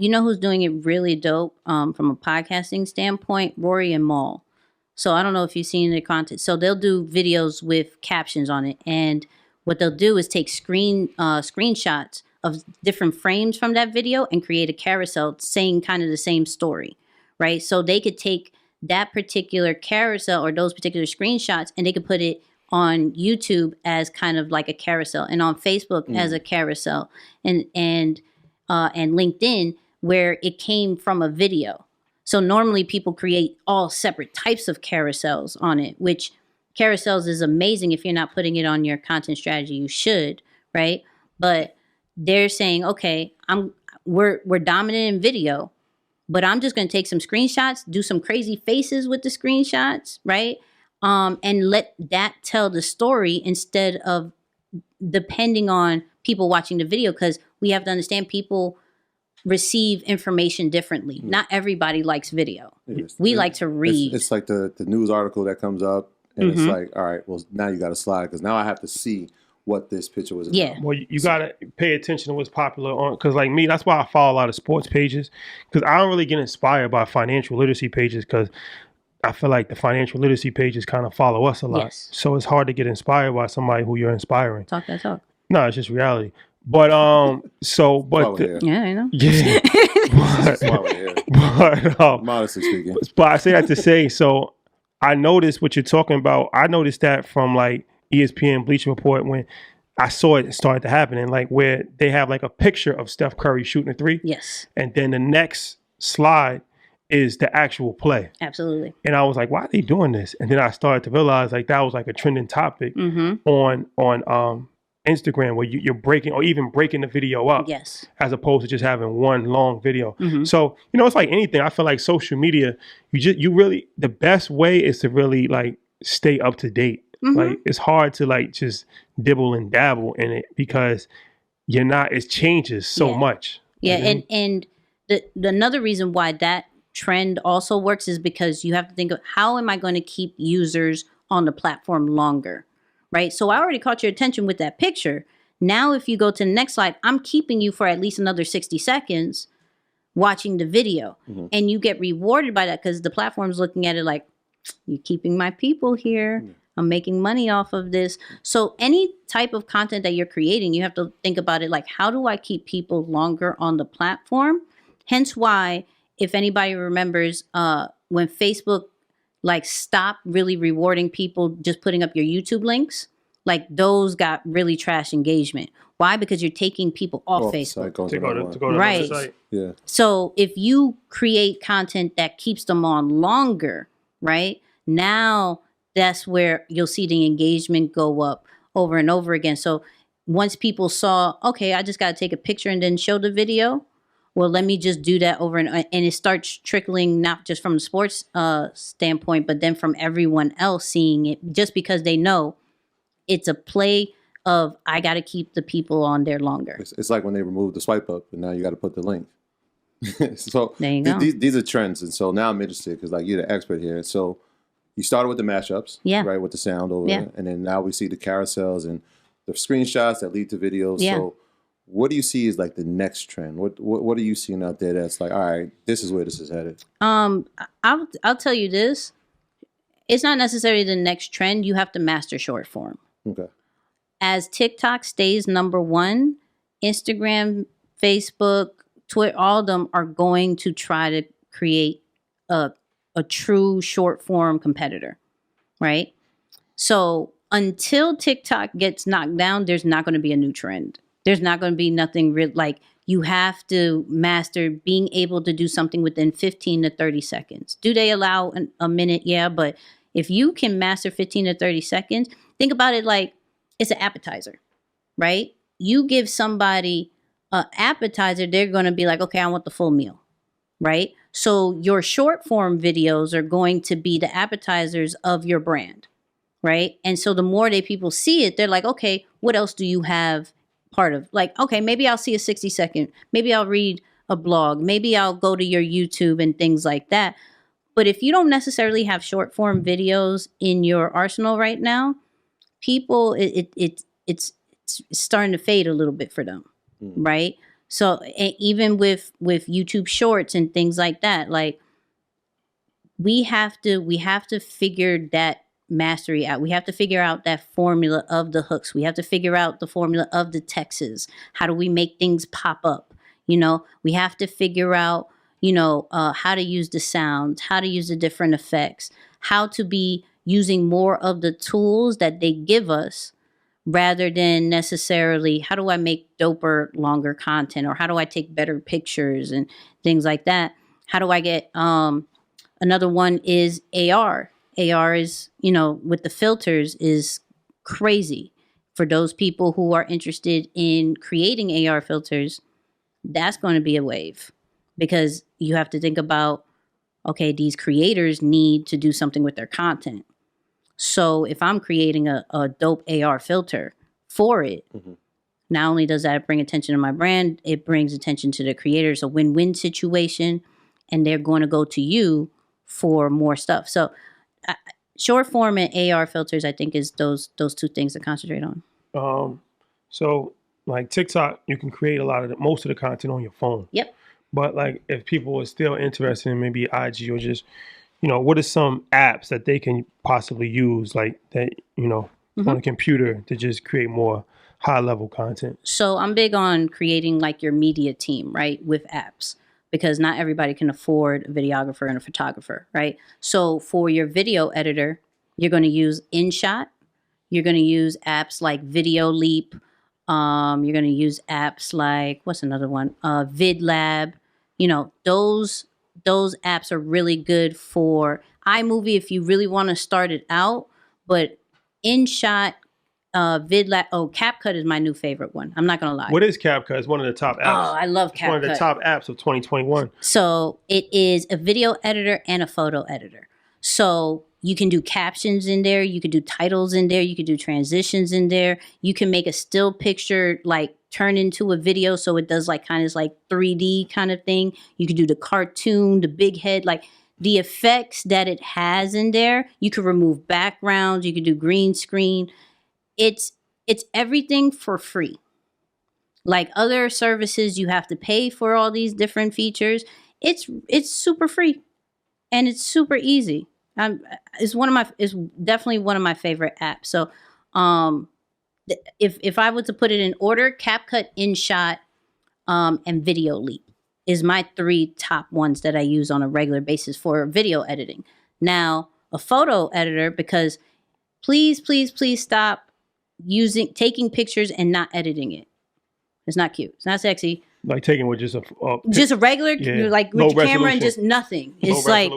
You know who's doing it really dope from a podcasting standpoint? Rory and Maul. So I don't know if you've seen their content. So they'll do videos with captions on it, and what they'll do is take screenshots of different frames from that video and create a carousel saying kind of the same story, right? So they could take that particular carousel or those particular screenshots and they could put it on YouTube as kind of like a carousel, and on Facebook as a carousel, and LinkedIn where it came from a video. So normally people create all separate types of carousels on it, which carousels is amazing. If you're not putting it on your content strategy, you should, right? But they're saying, okay, we're dominant in video, but I'm just going to take some screenshots, do some crazy faces with the screenshots, right? And let that tell the story instead of depending on people watching the video, because we have to understand people receive information differently. Not everybody likes video. We like to read. It's like the news article that comes up, and it's like, all right, well, now you got to slide because now I have to see what this picture was about. Yeah. Well, you got to pay attention to what's popular on, because like me, that's why I follow a lot of sports pages, because I don't really get inspired by financial literacy pages, because I feel like the financial literacy pages kind of follow us a lot. Yes. So it's hard to get inspired by somebody who you're inspiring. Talk that talk. No, it's just reality. But Yeah, I know. yeah. Modestly speaking. But I say that to say, so I noticed what you're talking about. I noticed that from like ESPN Bleacher Report when I saw it started to happen, and like where they have like a picture of Steph Curry shooting a three. Yes. And then the next slide is the actual play. Absolutely. And I was like, why are they doing this? And then I started to realize like that was like a trending topic on Instagram, where you're breaking or even breaking the video up, Yes. as opposed to just having one long video. So, it's like anything. I feel like social media, you really, the best way is to really like stay up to date. Like it's hard to like just dibble and dabble in it because it changes so much. Yeah. And the another reason why that trend also works is because you have to think of, how am I going to keep users on the platform longer? Right. So I already caught your attention with that picture. Now, if you go to the next slide, I'm keeping you for at least another 60 seconds watching the video, and you get rewarded by that because the platform's looking at it like, you're keeping my people here. I'm making money off of this. So any type of content that you're creating, you have to think about it like, how do I keep people longer on the platform? Hence why, if anybody remembers, when Facebook like stop really rewarding people just putting up your YouTube links, like those got really trash engagement. Why? Because you're taking people off Facebook. To go to Right. the site. Yeah. So if you create content that keeps them on longer, right? Now that's where you'll see the engagement go up over and over again. So once people saw, okay, I just got to take a picture and then show the video. Well, let me just do that over and it starts trickling, not just from the sports standpoint, but then from everyone else seeing it, just because they know it's a play of, I got to keep the people on there longer. It's like when they removed the swipe up and now you got to put the link. So there you go. These are trends. And so now I'm interested because like you're the expert here. So you started with the mashups, right, with the sound over there. And then now we see the carousels and the screenshots that lead to videos. Yeah. So what do you see is like the next trend? What are you seeing out there that's like, all right, this is where this is headed? I'll tell you this. It's not necessarily the next trend. You have to master short form. Okay. As TikTok stays number one, Instagram, Facebook, Twitter, all of them are going to try to create a true short form competitor, right? So until TikTok gets knocked down, there's not going to be a new trend. There's not going to be nothing real. Like, you have to master being able to do something within 15 to 30 seconds. Do they allow a minute? Yeah. But if you can master 15 to 30 seconds, think about it like it's an appetizer, right? You give somebody an appetizer, they're going to be like, okay, I want the full meal, right? So your short form videos are going to be the appetizers of your brand, right? And so the more that people see it, they're like, okay, what else do you have? Part of, like, okay, maybe I'll see a 60-second, maybe I'll read a blog, maybe I'll go to your YouTube and things like that. But if you don't necessarily have short form videos in your arsenal right now, people, it's starting to fade a little bit for them, right? So even with YouTube Shorts and things like that, like we have to figure that mastery out. We have to figure out that formula of the hooks. We have to figure out the formula of the texts. How do we make things pop up? You know, we have to figure out, you know, how to use the sounds, how to use the different effects, how to be using more of the tools that they give us rather than necessarily how do I make doper, longer content, or how do I take better pictures and things like that. How do I get, another one is AR. AR is, you know, with the filters is crazy. For those people who are interested in creating AR filters, that's going to be a wave because you have to think about, okay, these creators need to do something with their content. So if I'm creating a dope AR filter for it, not only does that bring attention to my brand, it brings attention to the creators, a win-win situation, and they're going to go to you for more stuff. So short form and AR filters, I think, is those two things to concentrate on. So like TikTok, you can create most of the content on your phone. Yep. But like if people are still interested in maybe IG or just, you know, what are some apps that they can possibly use like that, you know, on a computer to just create more high level content? So I'm big on creating like your media team, right, with apps, because not everybody can afford a videographer and a photographer, right? So for your video editor, you're going to use InShot. You're going to use apps like Video Leap. You're going to use apps like, what's another one? VidLab. You know, those apps are really good for iMovie if you really want to start it out. But InShot, VidLab, CapCut is my new favorite one. I'm not going to lie. What is CapCut? It's one of the top apps. Oh, I love CapCut. It's one of the top apps of 2021. So it is a video editor and a photo editor. So you can do captions in there. You could do titles in there. You could do transitions in there. You can make a still picture like turn into a video. So it does like kind of like 3D kind of thing. You could do the cartoon, the big head, like the effects that it has in there. You could remove backgrounds. You could do green screen. It's everything for free. Like other services, you have to pay for all these different features. It's super free, and it's super easy. It's definitely one of my favorite apps. So, if I were to put it in order, CapCut, InShot, and Video Leap is my 3 top ones that I use on a regular basis for video editing. Now, a photo editor, because please stop taking pictures and not editing it. It's not cute. It's not sexy. Like taking with just a regular, like with your camera and just nothing. It's like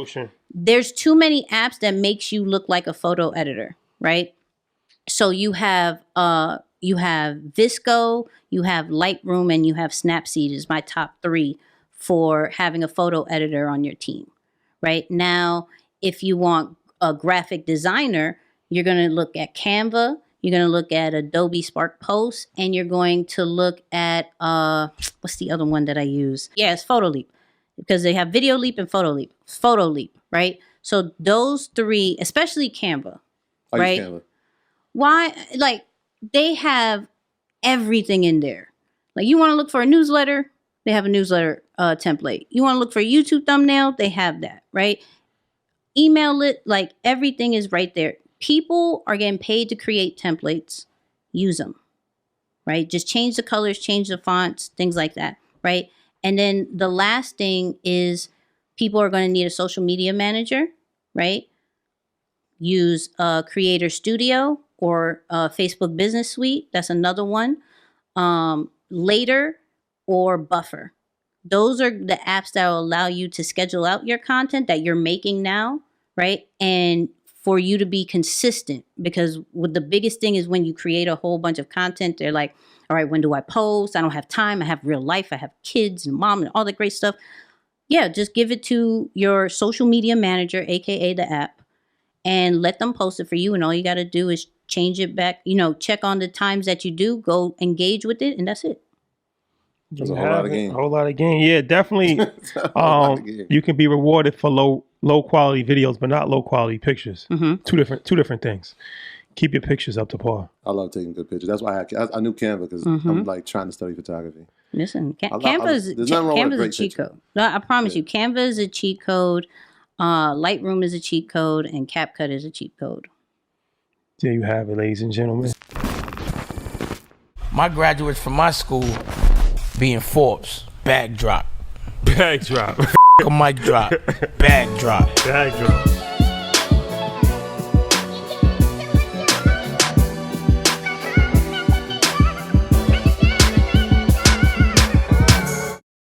there's too many apps that makes you look like a photo editor, right? So you have Visco, you have Lightroom, and you have Snapseed is my top 3 for having a photo editor on your team, right? Now, if you want a graphic designer, you're going to look at Canva. You're going to look at Adobe Spark Post, and you're going to look at, what's the other one that I use? Yeah, it's Photo Leap, because they have Video Leap and Photo Leap. Photo Leap, right? So those 3, especially Canva, right? Canva. Why? Like, they have everything in there. Like, you want to look for a newsletter? They have a newsletter template. You want to look for a YouTube thumbnail? They have that, right? Email it, like, everything is right there. People are getting paid to create templates. Use them, right? Just change the colors, change the fonts, things like that, right? And then the last thing is people are going to need a social media manager, right? Use Creator Studio or Facebook Business Suite. That's another one. Later or Buffer. Those are the apps that will allow you to schedule out your content that you're making now, right? And for you to be consistent, because the biggest thing is when you create a whole bunch of content, they're like, all right, when do I post? I don't have time. I have real life. I have kids and mom and all that great stuff. Yeah, just give it to your social media manager, AKA the app, and let them post it for you. And all you got to do is change it back, check on the times that you do, go engage with it, and that's it. That's a whole lot of game. A whole lot of game. Yeah, definitely. You can be rewarded for low quality videos, but not low quality pictures. Mm-hmm. Two different things. Keep your pictures up to par. I love taking good pictures. That's why I knew Canva because I'm like trying to study photography. Listen, Canva is a cheat code. No, I promise you, Canva is a cheat code. Lightroom is a cheat code, and CapCut is a cheat code. There you have it, ladies and gentlemen. My graduates from my school being Forbes, bag drop. Bag drop. A mic drop, bag drop. Bag drop.